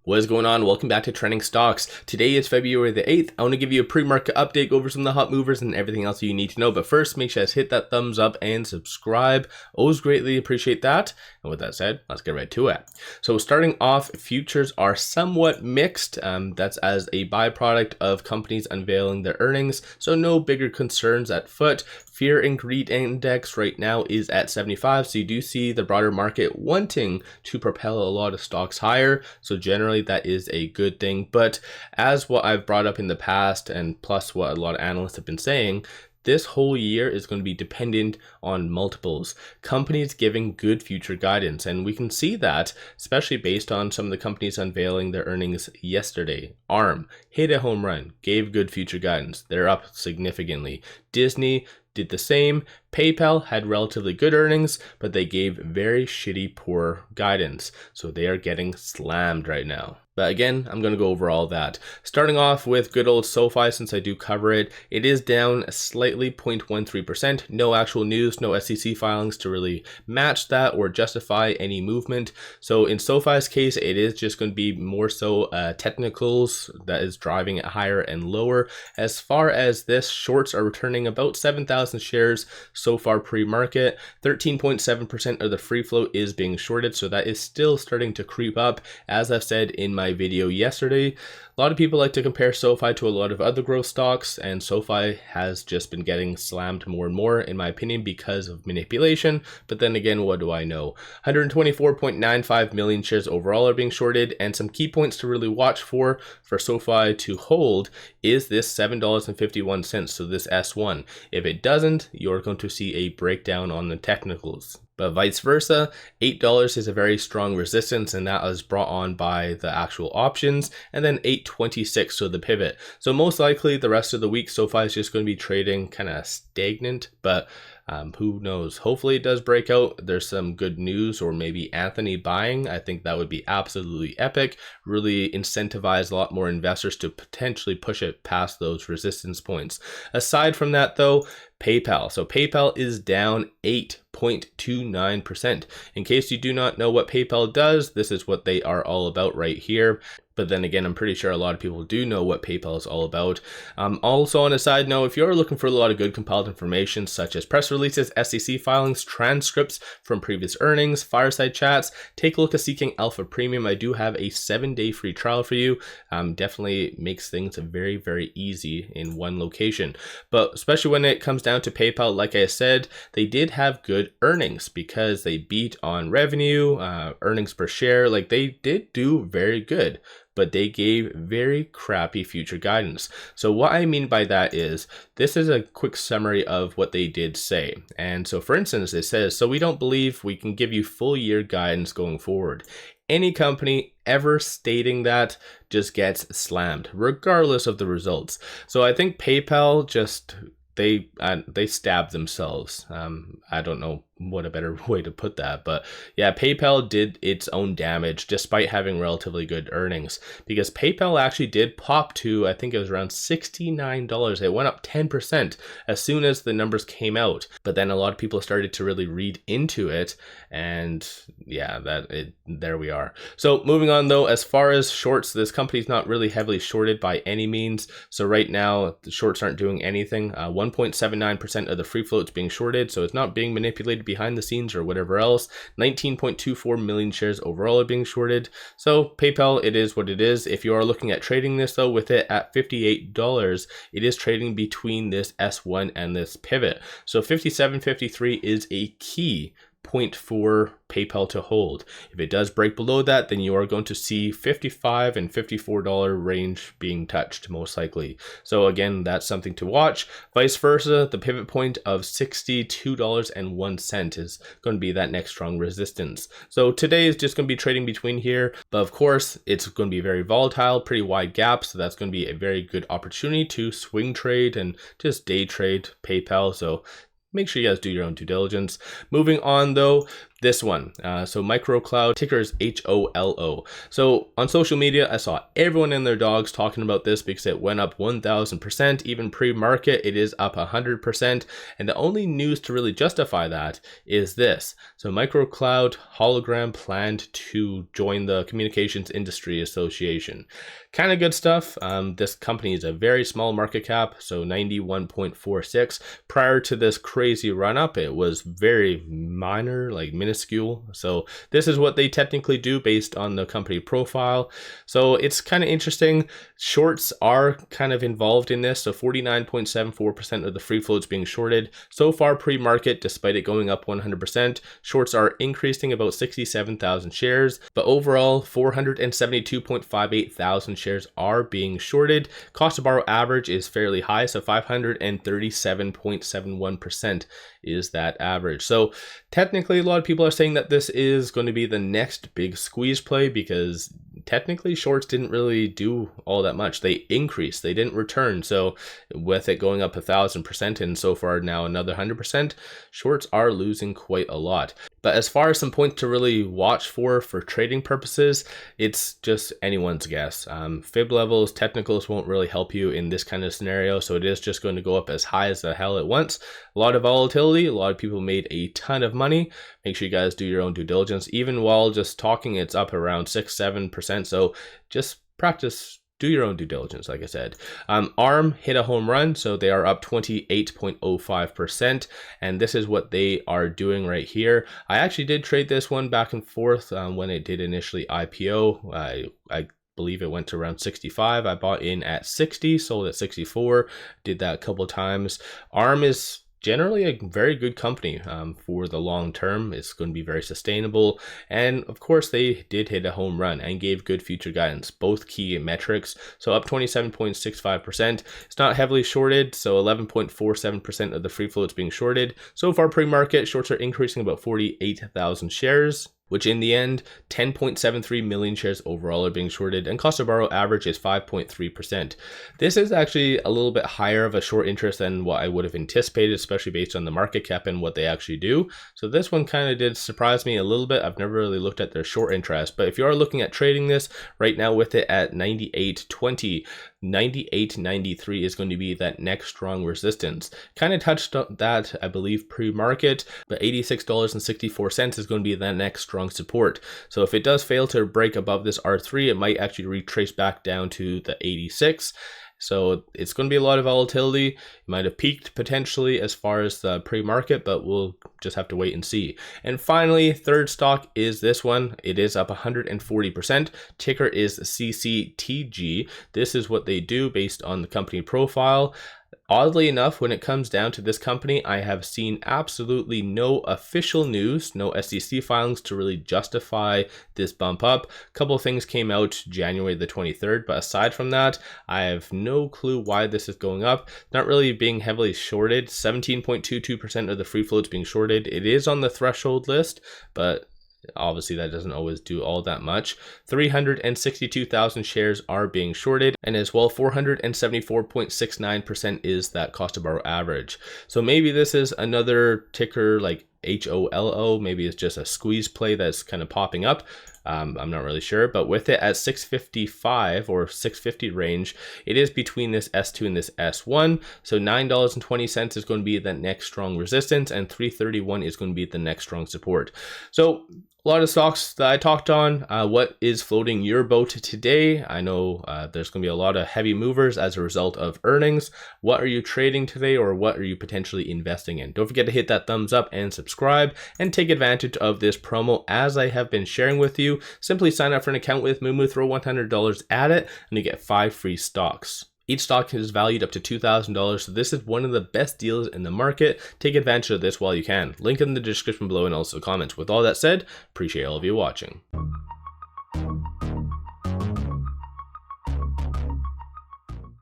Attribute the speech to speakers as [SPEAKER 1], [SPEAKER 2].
[SPEAKER 1] What is going on? Welcome back to Trending Stocks. Today is February the 8th. I want to give you a pre-market update, go over some of the hot movers and everything else you need to know. But first, make sure to hit that thumbs up and subscribe. Always greatly appreciate that. And with that said, let's get right to it. So starting off, futures are somewhat mixed. That's as a byproduct of companies unveiling their earnings. So no bigger concerns at foot. Fear and greed index right now is at 75. So you do see the broader market wanting to propel a lot of stocks higher. So generally that is a good thing. But as what I've brought up in the past, and plus what a lot of analysts have been saying, this whole year is going to be dependent on multiples, companies giving good future guidance. And we can see that, especially based on some of the companies unveiling their earnings yesterday. ARM hit a home run, gave good future guidance. They're up significantly. Disney did the same. PayPal had relatively good earnings, but they gave very shitty poor guidance. So they are getting slammed right now. But again, I'm going to go over all that. Starting off with good old SOFI, since I do cover it, it is down slightly, 0.13%. No actual news, no SEC filings to really match that or justify any movement. So in SOFI's case, it is just going to be more so technicals that is driving it higher and lower. As far as this, shorts are returning about 7,000 shares so far pre-market. 13.7% of the free float is being shorted, so that is still starting to creep up. As I've said in my video yesterday, a lot of people like to compare SOFI to a lot of other growth stocks, and SOFI has just been getting slammed more and more, in my opinion, because of manipulation. But then again, what do I know? 124.95 million shares overall are being shorted, and some key points to really watch for SOFI to hold is this $7.51, so this S1. If it doesn't, you're going to see a breakdown on the technicals. But vice versa, $8 is a very strong resistance, and that was brought on by the actual options, and then $8.26, so the pivot. So most likely the rest of the week, SOFI is just going to be trading kind of stagnant, but who knows? Hopefully it does break out. There's some good news, or maybe Anthony buying. I think that would be absolutely epic. Really incentivize a lot more investors to potentially push it past those resistance points. Aside from that though, PayPal. So PayPal is down 8.29%. In case you do not know what PayPal does, this is what they are all about right here. But then again, I'm pretty sure a lot of people do know what PayPal is all about. Also on a side note, if you're looking for a lot of good compiled information such as press releases, SEC filings, transcripts from previous earnings, fireside chats, take a look at Seeking Alpha Premium. I do have a 7-day free trial for you. Definitely makes things very, very easy in one location. But especially when it comes down to PayPal, like I said, they did have good earnings because they beat on revenue, earnings per share. Like they did do very good, but they gave very crappy future guidance. So what I mean by that is, this is a quick summary of what they did say. And so for instance, it says, so we don't believe we can give you full year guidance going forward. Any company ever stating that just gets slammed, regardless of the results. So I think PayPal just, they stabbed themselves. I don't know what a better way to put that, but yeah, PayPal did its own damage despite having relatively good earnings, because PayPal actually did pop to, I think it was around $69. It went up 10% as soon as the numbers came out, but then a lot of people started to really read into it, and yeah, there we are. So moving on though, as far as shorts, this company's not really heavily shorted by any means. So right now the shorts aren't doing anything. 1.79% of the free float is being shorted, so it's not being manipulated behind the scenes or whatever else. 19.24 million shares overall are being shorted. So PayPal, it is what it is. If you are looking at trading this though, with it at $58, it is trading between this S1 and this pivot. So 57.53 is a key point for PayPal to hold. If it does break below that, then you are going to see $55 and $54 range being touched most likely. So again, that's something to watch. Vice versa, the pivot point of $62.01 is going to be that next strong resistance. So today is just going to be trading between here, but of course it's going to be very volatile, pretty wide gap. So that's going to be a very good opportunity to swing trade and just day trade PayPal. So make sure you guys do your own due diligence. Moving on though, this one. So MicroCloud, ticker is HOLO. So on social media, I saw everyone and their dogs talking about this because it went up 1000%. Even pre-market, it is up 100%. And the only news to really justify that is this. So MicroCloud hologram planned to join the Communications Industry Association. Kind of good stuff. This company is a very small market cap, so 91.46. Prior to this crazy run up, it was very minor, like minuscule. So this is what they technically do based on the company profile. So it's kind of interesting. Shorts are kind of involved in this. So 49.74% of the free float's being shorted. So far pre-market, despite it going up 100%, shorts are increasing about 67,000 shares, but overall 472.58 thousand shares are being shorted. Cost to borrow average is fairly high, so 537.71% is that average. So technically a lot of people are saying that this is going to be the next big squeeze play, because technically shorts didn't really do all that much. They increased, they didn't return. So with it going up 1000% and so far now another 100%, shorts are losing quite a lot. But as far as some points to really watch for trading purposes, it's just anyone's guess. Fib levels, technicals won't really help you in this kind of scenario. So it is just going to go up as high as the hell at once. A lot of volatility, a lot of people made a ton of money. Make sure you guys do your own due diligence. Even while just talking, it's up around 6-7%. So just practice, do your own due diligence, like I said. ARM hit a home run, so they are up 28.05%, and this is what they are doing right here. I actually did trade this one back and forth when it did initially IPO. I believe it went to around 65. I bought in at 60, sold at 64, did that a couple of times. ARM is generally a very good company for the long term. It's going to be very sustainable, and of course they did hit a home run and gave good future guidance, both key metrics. So up 27.65%. It's not heavily shorted, so 11.47% of the free float is being shorted. So far pre-market, shorts are increasing about 48,000 shares, which in the end, 10.73 million shares overall are being shorted, and cost to borrow average is 5.3%. This is actually a little bit higher of a short interest than what I would have anticipated, especially based on the market cap and what they actually do. So this one kind of did surprise me a little bit. I've never really looked at their short interest, but if you are looking at trading this right now with it at 98.20, 98.93 is going to be that next strong resistance. Kind of touched on that, I believe, pre-market, but $86.64 is going to be the next strong support. So if it does fail to break above this R3, it might actually retrace back down to the 86. So it's going to be a lot of volatility. It might have peaked potentially as far as the pre-market, but we'll just have to wait and see. And finally, third stock is this one. It is up 140%. Ticker is CCTG. This is what they do based on the company profile. Oddly enough, when it comes down to this company, I have seen absolutely no official news, no SEC filings to really justify this bump up. A couple of things came out January the 23rd, but aside from that, I have no clue why this is going up. Not really being heavily shorted. 17.22% of the free float is being shorted. It is on the threshold list, but obviously that doesn't always do all that much. 362,000 shares are being shorted, and as well 474.69% is that cost to borrow average. So maybe this is another ticker like HOLO, maybe it's just a squeeze play that's kind of popping up. I'm not really sure, but with it at 655 or 650 range, it is between this S2 and this S1. So $9.20 is going to be the next strong resistance, and 331 is going to be the next strong support. So a lot of stocks that I talked on. What is floating your boat today? I know there's going to be a lot of heavy movers as a result of earnings. What are you trading today, or what are you potentially investing in? Don't forget to hit that thumbs up and subscribe, and take advantage of this promo as I have been sharing with you. Simply sign up for an account with MULN, throw $100 at it, and you get 5 free stocks. Each stock is valued up to $2,000, so this is one of the best deals in the market. Take advantage of this while you can. Link in the description below and also the comments. With all that said, appreciate all of you watching.